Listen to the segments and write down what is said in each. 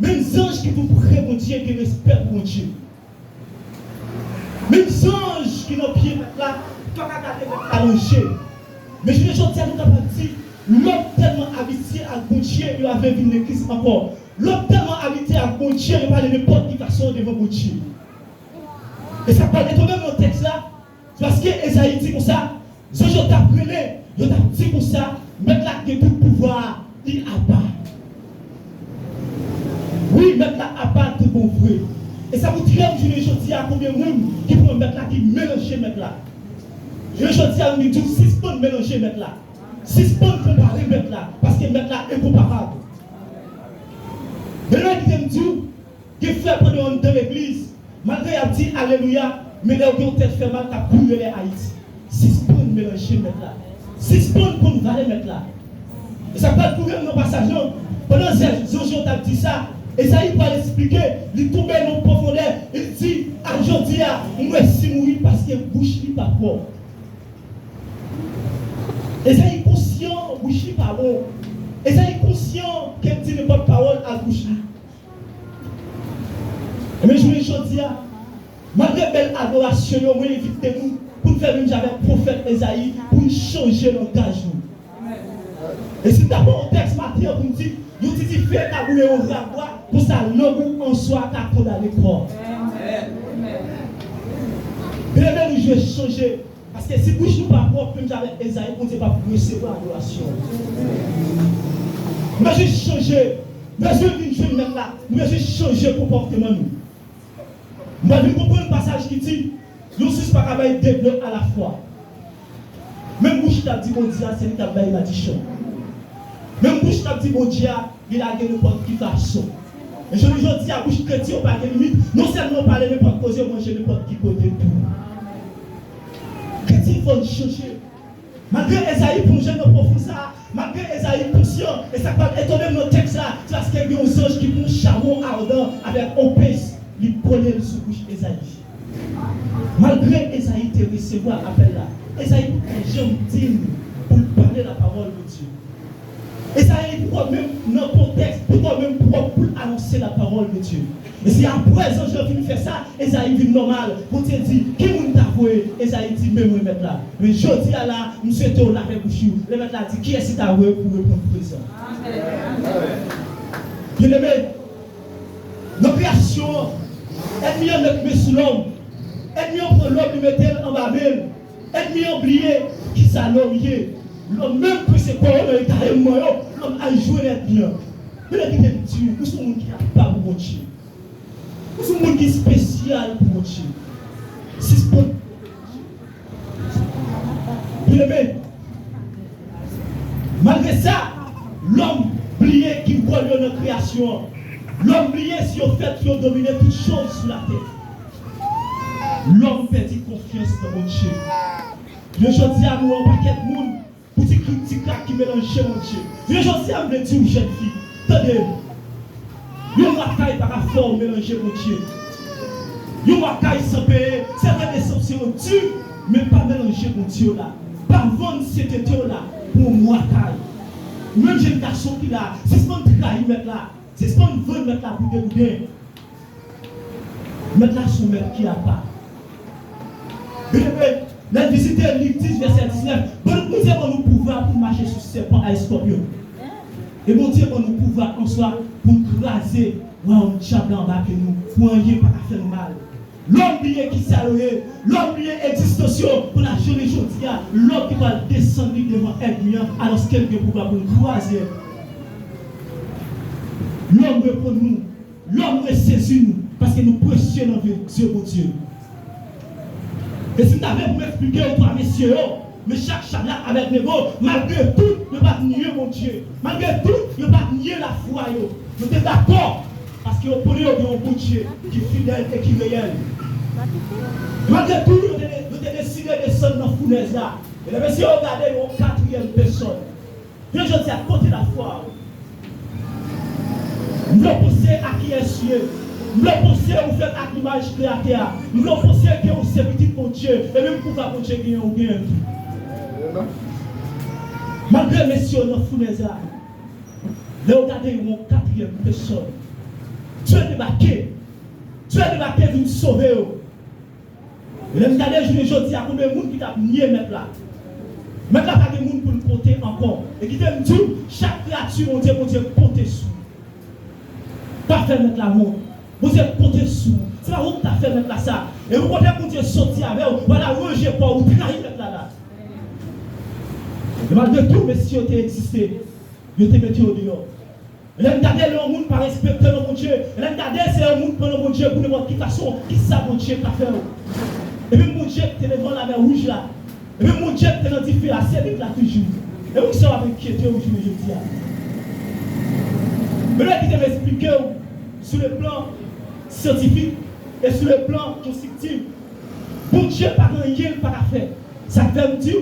Même anges qui vous prêtent mon Dieu, qui respectent mon Dieu. Même anges qui n'ont pied là, pas qu'à garder allongé. Mais je ne dis pas dire, l'homme tellement habitué à mon Dieu, il avait vu l'église encore. L'homme tellement habitué à mon Dieu, il parle de n'importe quelle façon devant mon Dieu. Et ça parle de toi-même dans le texte là, parce que Esaïe dit comme ça, je t'appelais, je t'ai dit comme ça, mettre là que tout pouvoir, il abat. Oui, mettre là abat de bon vrai. Et ça vous tremble, je ne dis à combien de monde qui peut mettre là, qui mélanger mettre là. Je ne dis à nous dire 6 ponts mélanger mettre là. 6 ponts comparer mettre là, parce que mettre là est incomparable. Mais là, il me dit que frère pendant dans l'église, malgré qu'il a dit Alléluia, mais là, il a peut-être fait mal, il a brûlé les Haïti. 6 ponts mélanger mettre là. 6 ponts pour nous aller mettre là. Et ça parle pour nous dans le passage. Pendant que Jojo t'a dit ça, Esaïe va l'expliquer, il tombe dans la profondeur, il dit, aujourd'hui, on va s'y mourir parce que bouche n'est pas fort. Esaïe conscient, bouche n'est pas bon. Esaïe conscient qu'elle dit n'importe parole à bouche. Mais je voulais dire, malgré belle adoration, moi invitez-nous pour faire même j'avais prophète Esaïe pour changer le langage. Et si d'abord au texte matin pour nous dire, nous disons fait tabouler au rabois pour ça l'homme en soi qu'à condamner corps. Bien nous je vais changer. Parce que si bouche nous pas propre, comme j'avais Esaïe, on ne peut pas recevoir l'adoration. Mais j'ai changé. Mais je vais mettre là. Mais j'ai changé le comportement nous. Moi je comprends le passage qui dit, nous ne sommes pas capables de développer à la fois. Même bouche t'a dit, mon Dieu, c'est lui qui a fait la maladition. Même bouche t'a dit, mon Dieu, il a gagné n'importe qui façon. Et je lui dis à bouche chrétien, pas de limite, non seulement parler n'importe cause, manger n'importe qui côté tout. Chrétien, il faut changer. Malgré Esaïe plongé dans le profond ça, malgré Esaïe conscient, et ça peut étonner nos textes là, parce qu'il y a des anges qui font charbon ardent avec opès, ils prenaient le sous-bouche Esaïe. Malgré Esaïe te recevoir appel là, Esaïe est gentil pour parler la parole de Dieu. Esaïe pour même dans le contexte, pour toi-même pour annoncer la parole de Dieu. Et si après les anges viennent faire ça, Esaïe vit normal. Pour te dire, qui vous t'a voué? Esaïe dit, mais moi, mettre là. Mais je dis à là, nous souhaitons la bouche. Le mettre là dit, qui est-ce qui t'a voué pour répondre présent? Bien aimé, nos créations, ennemi en mettre sous l'homme. Ennemi en prend l'homme, il mettait en babel. Ennemi en oublié, qui ça l'homme y est. L'homme même que c'est quoi, l'homme a joué les biens. Mais la vie est Dieu, nous sommes qui n'a pas pour Dieu. Nous sommes un monde qui est spécial pour Dieu. C'est pour bien aimé. Malgré ça, l'homme oublié qui voit dans la création. L'homme oublié si on fait qu'il a dominé toutes choses sur la terre. L'homme perdit confiance dans mon Dieu. Je dis à nous un paquet de monde pour dire qui mélange mon Dieu. Je dis à me dire aux jeunes filles, attendez, il y a un macaille par la forme mélanger mon Dieu. Il y a un macaille sans payer, c'est vrai des sorciers Dieu, mais pas mélanger mon Dieu là. Pas vendre cet été là pour moi macaille. Même j'ai un garçon qui là, c'est ce qu'on trahit mettre là, c'est ce qu'on veut mettre là pour dérouler. Mettre là son maître qui a pas. La visite est livre 10, verset 19. Bon Dieu, on nous pouvoir pour marcher sur serpent à scorpion. Et bon Dieu, on nous pouvoir en soi pour craser ou un diable en bas que nous, pour un lien pas faire mal. L'homme qui s'alloué, l'homme est distorsion pour la journée aujourd'hui, l'homme qui va descendre devant ennemi alors qu'elle peut pouvoir pour nous croiser. L'homme répond nous, l'homme ressaisit nous parce que nous prêchons dans Dieu mon Dieu. Et si vous avez pour m'expliquer aux trois messieurs, mais chaque chagrin avec les mots, malgré tout, ne pas nier mon Dieu. Malgré tout, ne pas nier la foi. Nous sommes d'accord parce que vous prenez un bon Dieu qui est fidèle et qui est réel. Malgré tout, nous avons décidé de descendre dans la fournaise là. Et les messieurs, regardez une quatrième personne. Dieu, je dis à côté de la foi. Nous avons pensé à qui est Dieu. Nous avons pensé à vous faire à l'image créateur. Nous avons pensé que vous êtes petit pour Dieu. Et même pour vous Dieu qui est bien. Malgré messieurs, dans la fournaise là. Regardez une quatrième personne. Dieu est débarqué. Dieu est débarqué pour nous sauver. Et là, je me dis à combien de monde qui t'a nié mettre là. Maintenant, pas de monde pour nous compter encore. Et qui te dit, chaque créature, mon Dieu, comptez sur. Pas faire mettre l'amour. Mon Dieu, comptez sur. C'est pas où tu as fait mettre là ça. Et vous comptez pour Dieu sortir avec vous. Voilà, rejet pas, vous trahissez mettre là. Et malgré tout, messieurs, tu existé. Je te mets au dehors. Et là, regardez le monde par respecter le bon Dieu. Et là, regardez, c'est un monde pour le bon Dieu, pour n'importe quelle façon, qui ça, mon Dieu, qu'a fait. Et puis, mon Dieu, tu es devant la mer rouge là. Et puis, mon Dieu, tu es dans le différent, c'est là toujours. Et vous, ça va m'inquiéter aujourd'hui, je dis. Mais là, qui te m'expliquer sur le plan scientifique et sur le plan constructif. Bon Dieu, pas rien, pas à faire. Ça veut me dire,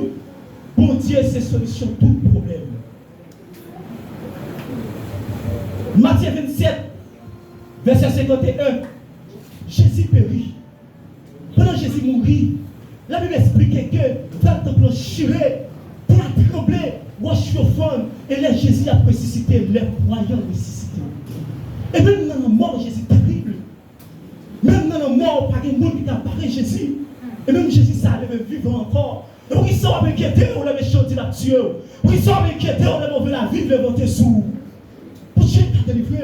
bon Dieu, c'est solution à tout problème. Matthieu 27, verset 51. Jésus périt. Pendant Jésus mourit, la Bible expliquait que dans le temple chiré, pour la trembler, Washington, et les Jésus a ressuscité, les croyants ressuscité. Et même dans la mort, Jésus terrible. Même dans la mort, pas de monde qui a parlé Jésus. Et même Jésus, ça allait vivre encore. Et pour qu'ils soient inquiétés, on les méchants de la tuer. Pour qu'ils soient inquiétés, on les mauvais la vie de voter sous. Pour Dieu t'a délivré.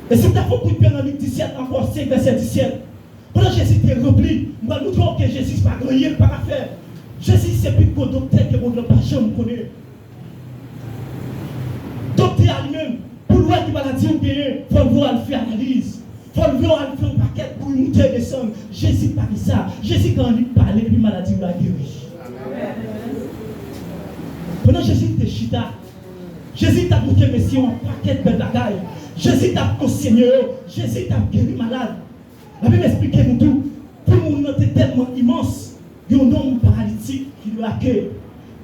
Et si tu as beaucoup de bien dans Luc 17, encore 5, verset 17. Pendant Jésus était rempli, nous allons dire que Jésus n'est pas grand, pas à faire. Jésus, c'est plus que docteur que mon pas jamais connaît. Docteur lui-même, pour voir qui maladie ou bien, il faut le voir faire analyse. Il faut le voir faire un paquet pour une monter et descendre. Jésus pas dit ça. Jésus, quand il parlait, puis maladie ou la guéri. Pendant Jésus était chita, Jésus t'a montré Messie un paquet de bagailles. Jésus t'a enseigné, Jésus t'a guéri malade. La Bible explique nous tout. Pour nous, nous sommes tellement immense. Il y a un homme paralytique qui nous accueille.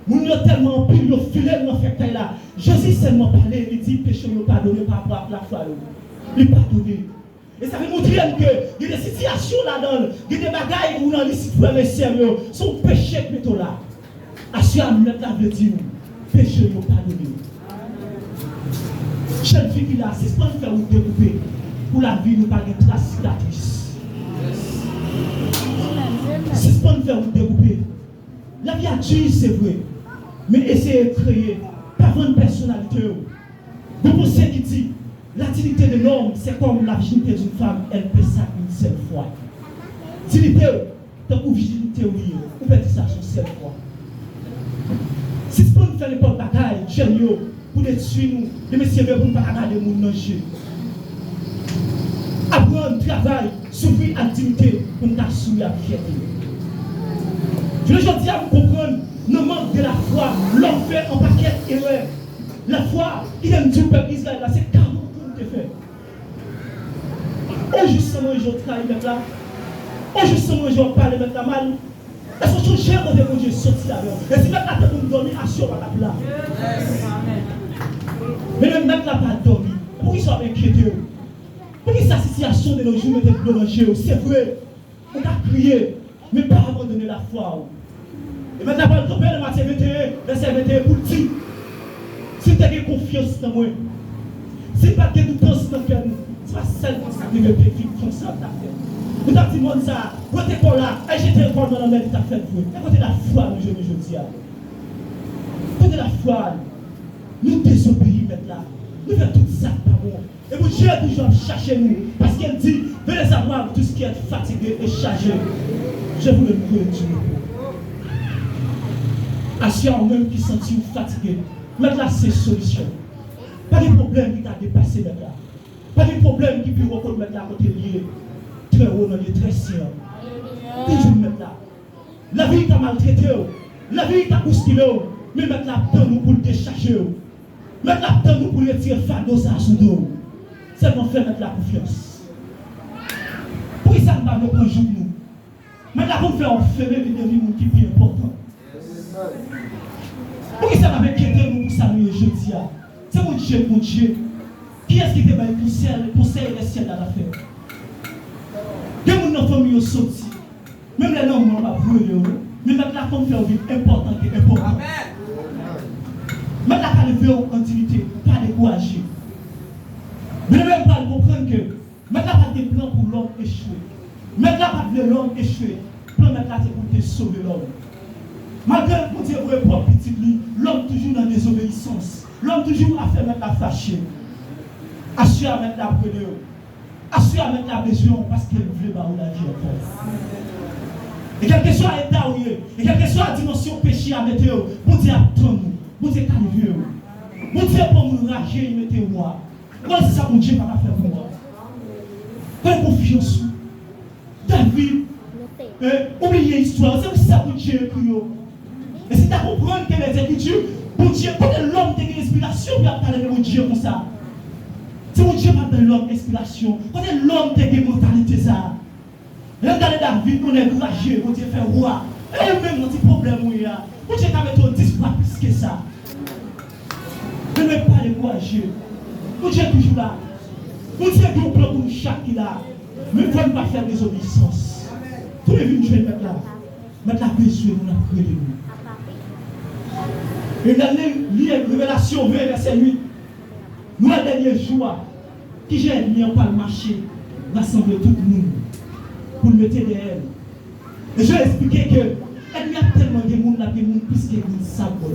Nous sommes tellement pire, nous filons dans cette là. Jésus seulement parlé, il dit péché nous pardonner par rapport à la foi. Il pardonne. Et ça veut montrer qu'il y a des situations là-dedans, il y a des bagailles où dans les citoyens et sérieux, son péché que nous là. Assurément, nous veut dire péché nous pardonner. Jeune fille qui là, c'est ce qu'on fait vous découper. Pour la vie, nous parlons de trace cicatrice. C'est ce qu'on fait vous découper. La vie a tué, c'est vrai. Mais essayez de créer, pas une personnalité. Vous pensez qui dit, la dignité de l'homme, c'est comme la virginité d'une femme, elle peut ça une seule fois. Dignité, tant que virginité, oui, vous pouvez dire ça une seule fois. Si ce qu'on fait les bonnes bagailles, j'aime pour détruire nous, les messieurs pour ne pas regarder mon danger. Apprendre, travail, s'ouvrir à la dignité pour nous assurer la fierté. Je veux dire à vous comprendre, le manque de la foi, l'homme fait en paquet d'erreurs. La foi, il aime Dieu, peuple Israël, là, c'est 40 ans que fait. Oh, justement, je travaille avec là. Oh, justement, je parle avec la mal. Est-ce que je gère quand mon Dieu sorti là? Et si maintenant, tu peux me dormir, assure pas la là. Mais le mec n'a pas dormi. Pour qu'ils soient inquiétés. Pour que sa situation de nos jours était prolongée. C'est vrai. On a crié, mais pas abandonner la foi. Et maintenant, on va tomber le Matthieu 21, verset 21 pour dire, si tu as confiance dans moi, si tu n'as pas de doute dans toi, c'est pas celle qui s'est vérifiée comme ça. Vous avez dit ça, vous êtes là, et j'étais encore dans la mer, tu as fait vous. Et côté la foi, je dis. Côté la foi, nous désobéissons maintenant. Nous faisons tout ça par moi. Et vous Dieu toujours chercher nous. Parce qu'elle dit, venez savoir tout ce qui est fatigué et chargé. Je vous le prie, Dieu. Assurez même qui sentit fatigué. Maintenant, c'est solution. Pas de problème qui t'a dépassé maintenant. Pas de problème qui peut reconnaître maintenant à côté lié. Très haut, très sien. Toujours maintenant. La vie t'a maltraité. La vie t'a bousculé. Mais maintenant, nous pour le décharger. Maintenant, nous pour retirer fardeau à son dos. Seulement faire mettre la confiance. Pour ça, nous ne pouvons pas nous. Maintenant, pour faire enfermer les devis qui est important. Pour ça, nous inquiéter nous pour saluer jeudi. C'est mon Dieu. Qui est-ce qui te va le conseil des ciels dans l'affaire? Que mon famille sorti. Même les noms, on va brûler. Mais maintenant, comme faire une vie importante et importante. Maintenant, qu'à lever en continuité, pas décourager. Mais ne même pas comprendre que, mettre là pas des plans pour l'homme échoué. Mettre là pas de l'homme échoué. Plan mettre là c'est pour te sauver l'homme. Malgré que Dieu vous propre petit lui, l'homme toujours dans la désobéissance. L'homme toujours a fait mettre la fâché. Assure à mettre la preneur. Assure à mettre la besoin parce qu'il veut pas la vie encore. Et quel que soit l'état où il est, et quelle que soit la dimension péché à mettre, pour Dieu attend nous, pour Dieu calme nous. Pour Dieu pour nous rager, il mettez moi. Comment c'est ça mon Dieu pas faire pour moi? Fais confiance. David, oubliez l'histoire, c'est ça mon Dieu écrit. Et si tu comprends que les Écritures, mon Dieu, quand l'homme a une inspiration, il va parler de mon Dieu comme ça. C'est mon Dieu qui a l'homme inspiration. Quand l'homme a une mentalité ça. Là, dans David, on est courageux, mon Dieu fait roi. Et même dans ces problèmes, mon Dieu a mis 10 fois plus que ça. Ne me pas de courageux. Mon Dieu est toujours là. Mon Dieu a un plan pour chaque qui là. Mais il ne faut pas faire des obéissances. Tous les vignes, je vais mettre là. Mettre la besoin, on a prié de nous. Et dans les Révélation 20, verset 8, nous, le dernier jour, qui j'ai mis en pas le marché, rassembler tout le monde pour le mettre derrière. Et je vais expliquer que il y a tellement de monde là, des gens plus que nous savons.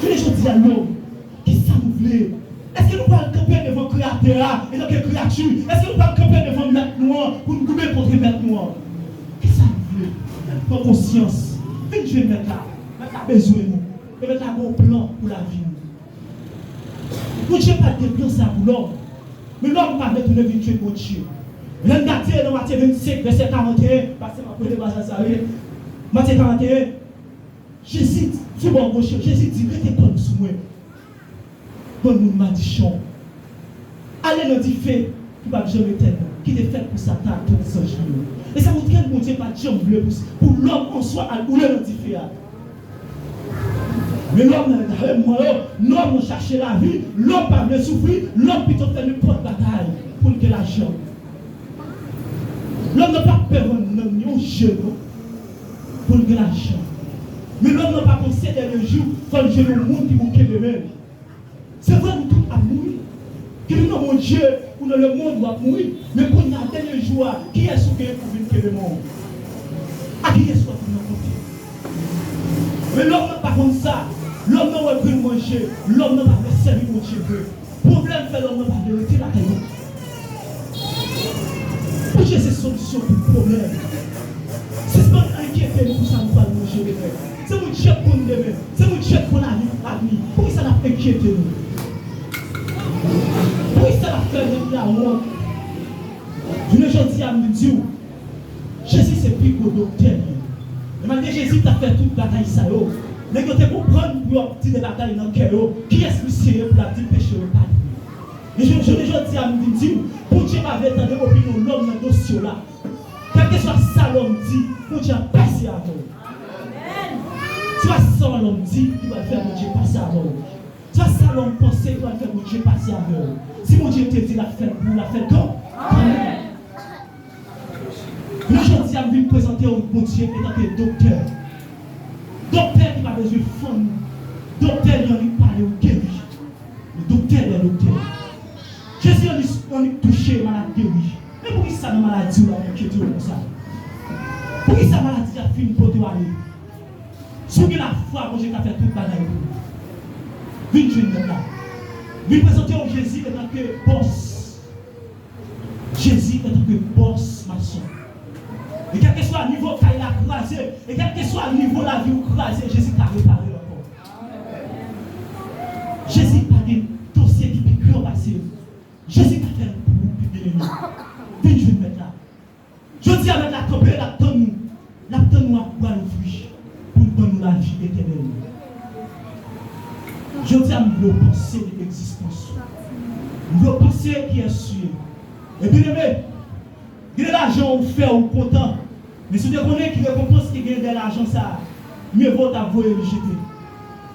Je vais dire à l'homme, qui ça nous voulait? Est-ce que nous pouvons camper devant le créateur et donc les créatures? Est-ce que nous pouvons camper devant le maître noir pour nous couper contre le maître noir? Qui ça nous voulait? Prends conscience. Vite, je vais mettre là. Mettre là besoin de nous. Et mettre là un bon plan pour la vie. Nous Dieu pas de plan ça pour l'homme. Mais l'homme va mettre le vie pour Dieu. L'un gâté dans Matthieu 25, verset 41, parce que ma première base ça arrive. Matthieu 41, Jésus, c'est bon, Jésus dit, mettez comme sous moi. Bonne monde m'a dit chant. Allez dans dit fait, qui va jamais être qui est fait pour Satan, tout ça. Et ça montre que mon Dieu pas de jambe bleue pour l'homme en soi, à où le dit fait. Mais l'homme cherche la vie, l'homme pas veut souffrir, l'homme plutôt fait une bonne bataille pour que l'argent. L'homme n'a pas peur d'un jeune pour que l'argent. Mais l'homme n'a pas pensé dans le jour, quand le jeune monde qui manque de même. C'est vrai, nous tous à mourir. Que nous, mon Dieu, pour le monde doit mourir. Mais pour nous, dernier jour, qui est-ce qui est pour venir le monde? À qui est-ce qu'on va côté? Mais l'homme n'a pas comme ça. L'homme n'a pas pu manger. L'homme n'a pas pu servir mon Dieu. Le problème fait l'homme n'a pas pu retirer la caillou. Pour Dieu, c'est solution pour le problème. C'est pas inquiéter pour ça, nous pas manger demain. C'est mon Dieu pour nous demain. C'est mon Dieu pour la vie. Pourquoi ça n'a pas inquiété nous? Pourquoi ça n'a pas fait la honte? Je ne dis à me dire, Jésus c'est plus qu'au docteur. Et maintenant Jésus t'a fait toute la bataille ça. Mais quand tu comprends pour tirer la bataille dans le cœur, qui est-ce que c'est pour la petite péché ou pas? Et je dis à me dire, pour Dieu m'avait entendu l'opinion de l'homme dans le dossier là. Quel que soit ça l'homme dit, pour Dieu passer à vous. Soit ça l'homme dit, il va faire mon Dieu passer à vous. Soit ça l'homme pensait, il va faire mon Dieu passer à vous. Si mon Dieu te dit la faire pour la faire quand? Amen. Aujourd'hui, je vais me présenter au bon Dieu en tant que docteur. Docteur qui va besoin de femme. Docteur qui va parler au guéri. Le docteur est le docteur. Jésus a touché malade guéri. Mais pourquoi ça la maladie là qui est comme ça? Pourquoi ça maladie a fini pour te aller? Si vous avez la foi, vous avez fait toute bagaille. Venez jouer là. Venez présenter au Jésus en tant que boss. Jésus en tant que boss maçon. Et quel que soit le niveau qu'il a croisé, et quel que soit le niveau de la vie où croisé, Jésus t'a réparé encore. Jésus n'a pas de dossier qui peut grand passer. Jésus t'a fait pour vous publier les noms. Venez je vais mettre là. Je dis avec la campagne, la nous à boire le fruit pour nous donner la vie éternelle. Je dis à me penser de l'existence. Me penser qui est sûr. Et bien aimé, il y a l'argent fait ou content. Mais si vous connaissez qui récompense qui gagne de l'argent, ça, mieux vaut t'avouer et le jeter.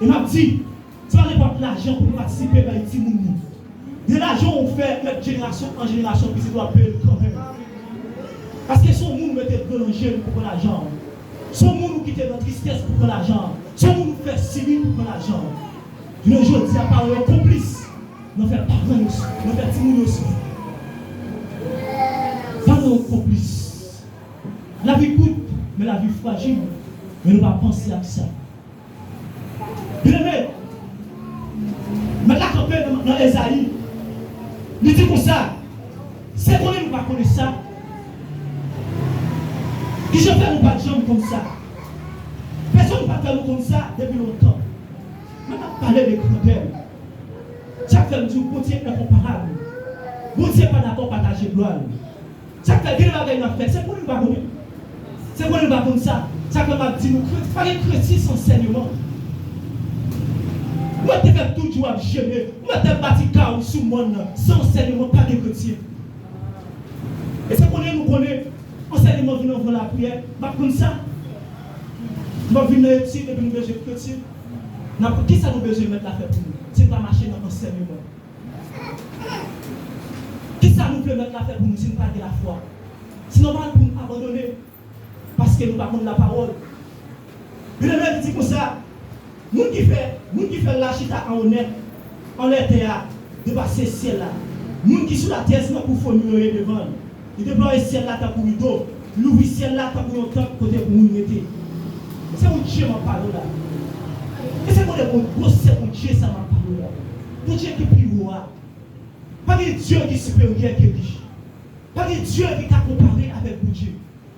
Et m'a dit, tu vas pas l'argent pour participer à petit monde. Il y a l'argent on fait de génération en génération, puis c'est doit payer quand même. Parce que son monde mettait de l'angèle pour l'argent. Son monde nous quitte dans la tristesse pour l'argent. Son monde nous fait civil pour l'argent. Je ne dis pas un complice. nous faisons parents aussi, nous faisons timons aussi. Pas nos complices. La vie coûte, mais la vie fragile. Mais nous ne pas penser à ça. Bien aimé, mais la campagne dans Esaïe, il dit comme ça, c'est qu'on ne pas connaître ça. Qui je fais nous pas de gens comme ça. Personne ne va faire nous comme ça depuis longtemps. Maintenant, parler de grandeur. Ça fait du côté incomparable. Vous ne pas d'accord partager gloire. Ça fait que les gens c'est pour nous pas connaître. C'est pour nous pas comme ça. Ça fait que nous il fallait chrétien sans enseignement. Moi, je fais toujours à gêner. Moi, je bâti chaos sur le monde sans enseignement, pas de chrétien. Et c'est pour nous connaître. Enseignement vient dans la prière. Pas comme ça. Nous venons ici et nous besoin de chrétien. Qui ça nous besoin de mettre la fête pour nous? C'est pas marcher dans l'enseignement. Qui ça nous peut mettre la fête pour nous? C'est pas de la foi. C'est normal pour nous abandonner. Parce que nous ne parlons pas de la parole. Mais le même dit comme ça. Nous qui fait la chita en honnête, en l'état, de passer ciel là. Nous qui sur la terre, c'est pour formuler devant. Il déploie le ciel là, t'as pour rideau. L'ouvre ciel là, t'as pour un temps côté pour nous mettre. C'est mon Dieu ma parole là. Et c'est mon gros, c'est mon Dieu ça ma parole là. Mon Dieu qui est plus haut. Pas de Dieu qui est supérieur que lui. Pas de Dieu qui t'a comparé avec mon Dieu.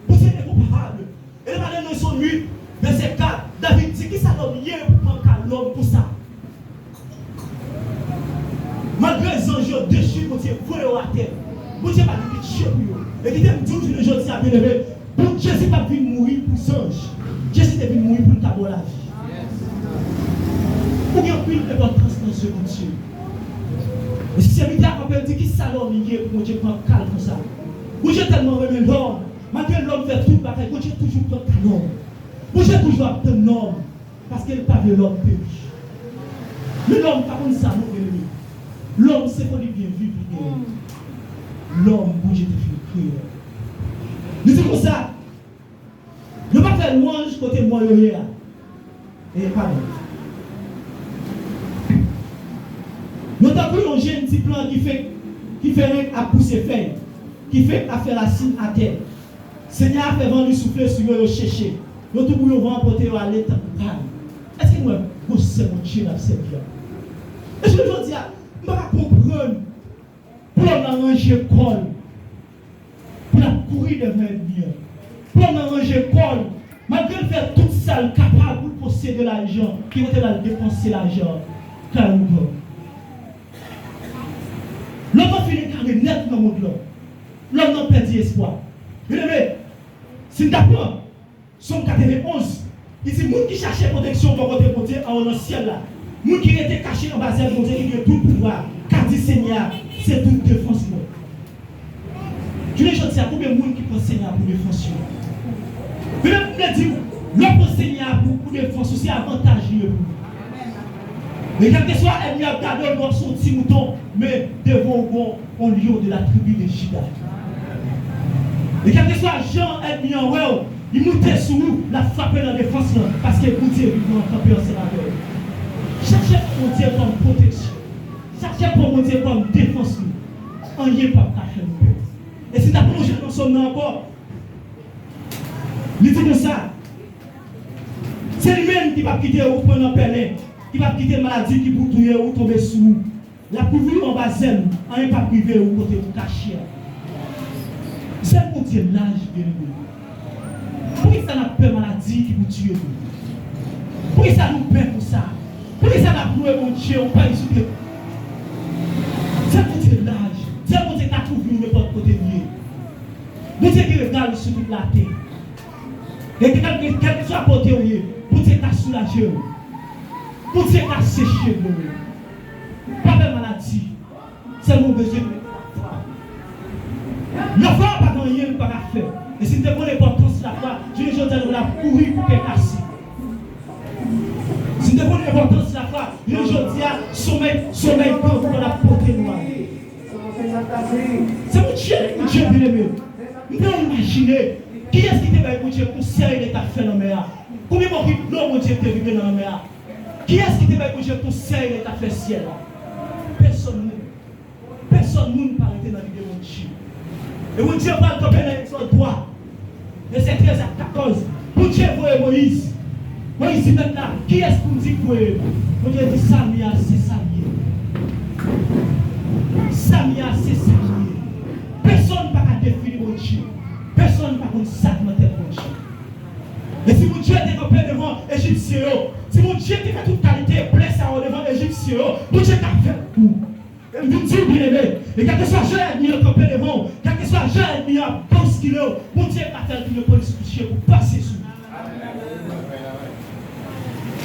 Mon Dieu est comparable. Et le matin dans son 8, verset 4, David dit qui ça l'homme hier pour prendre l'homme pour ça. Malgré les anges déchus, mon Dieu, vous à terre. Mon Dieu pas de pitié pour vous. Et qui t'aime toujours le jour de sa bien aimé. Pour Dieu, c'est pas venu mourir pour singe. Dieu, c'est venu mourir pour ta bonne vie. Pour qu'il y ait une importance dans ce Dieu. Et si c'est bizarre, on peut dire qui ça l'homme hier pour mon Dieu prendre calme comme ça. Mon Dieu tellement aimé l'homme. Malgré l'homme fait tout le bagaille, mon Dieu toujours prend ta l'homme. Mon Dieu toujours appelle l'homme. Parce qu'il n'est pas de l'homme péri. Mais l'homme, par contre, ça, mon ennemi. L'homme, c'est pour lui bien vivre. L'homme, mon Dieu, te fait crier. Nous disons comme ça. Ne pas faire louange côté moi, hier. Et pardon. Nous avons pris un jeune petit plan qui fait à pousser feuilles, qui fait à faire la signe à terre. Seigneur a fait vent lui souffler sur eux, chercher. Nous tout pour vent porter à l'état pour calme. Est-ce que nous c'est mon Dieu dans cette vie? Et je veux dire, je ne peux pas comprendre pour arranger col, pour courir devant un bien, pour arranger col, malgré faire tout ça, capable pour posséder l'argent, qui va dépenser l'argent, car nous l'homme a fini carré net dans le monde. L'homme n'a pas perdu espoir. Mais si nous apprenons, Somme 91, il dit, les gens qui cherchaient protection pour côté en haut dans le ciel là, les gens qui étaient cachés en bas de Dieu, qui ont tout pouvoir, car dit Seigneur, c'est toute défense. Je ne sais pas combien de gens qui prennent Seigneur pour défense. Mais je dis, l'homme Seigneur pour défense, c'est avantageux. Mais quel que soit ennemi à garder son petit mouton, mais devant un lion de la tribu de Juda. Et quel que soit Jean ennemi en haut, il montait sur nous, la frappé dans la défense parce que vous Dieu vit en camper en sénateur. Cherchez pour Dieu comme protection. Cherchez pour Dieu comme défense. On n'y est pas caché. Et si tu as plongé dans son nom encore, il dit comme ça. C'est lui-même qui va quitter ou prendre un pelin. Qui va quitter la maladie qui vous touiller ou tomber sous vous. La couvrir en bas zèle, on n'est pas privé ou côté vous cacher. C'est pour dire l'âge bien aimé. Pourquoi ça n'a pas maladie qui vous tue? Pourquoi ça nous perd pour ça? Pourquoi ça n'a pas mon Dieu, on pas ici? C'est pour dire l'âge. C'est pour dire qu'à couvrir n'importe côté lié. Vous dites qu'il regarde sur toute la terre. Et quel que soit côté lié, pour dire qu'à soulager. Pour dire qu'à sécher. Pas de maladie. C'est mon besoin de la foi. La foi, pas de rien, pas de faire. Et si tu as l'importance de la foi, je dis que tu as courir pour qu'elle casse. Si tu as l'importance de la foi, je dis que sommeil pour la portée noire. C'est mon Dieu bien-aimé. Nous pouvons imaginer qui est-ce qui t'a fait Dieu pour serrer l'état fait dans la mer. Combien de gens mon Dieu t'a vécu dans la mer? Qui est-ce qui t'a fait Dieu pour serrer l'état fait ciel? Personne. personne ne peut arrêter dans la vie de mon Dieu. Et mon Dieu va le camper dans l'exode droit. Verset 13 à 14. Mon Dieu voit Moïse. Moïse dit maintenant, qui est-ce qu'on dit que mon Dieu dit Samia, c'est Samia. Samia, c'est Samia. Personne ne peut définir mon Dieu. Personne ne peut s'augmenter mon Dieu. Et si mon Dieu était campé devant l'Égyptien, si mon Dieu était fait toute qualité, blessé devant l'Égyptien, mon Dieu t'a fait tout. Et vous dites bien aimé, et quel que soit jeune, il a campé devant, quel que soit jeune, il a pensé qu'il a, mon Dieu t'a fait une police pour passer sous.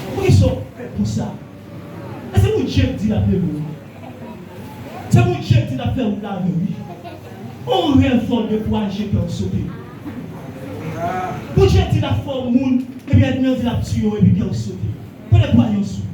Pourquoi ils sont faits pour ça? Et c'est mon Dieu qui dit la paix. C'est mon Dieu qui dit la paix ou la vie. On rêve fort de pouvoir agir comme sauter. Mon Dieu dit la forme, et bien il dit la tuer et puis il sauter. Pour les poignons sauter.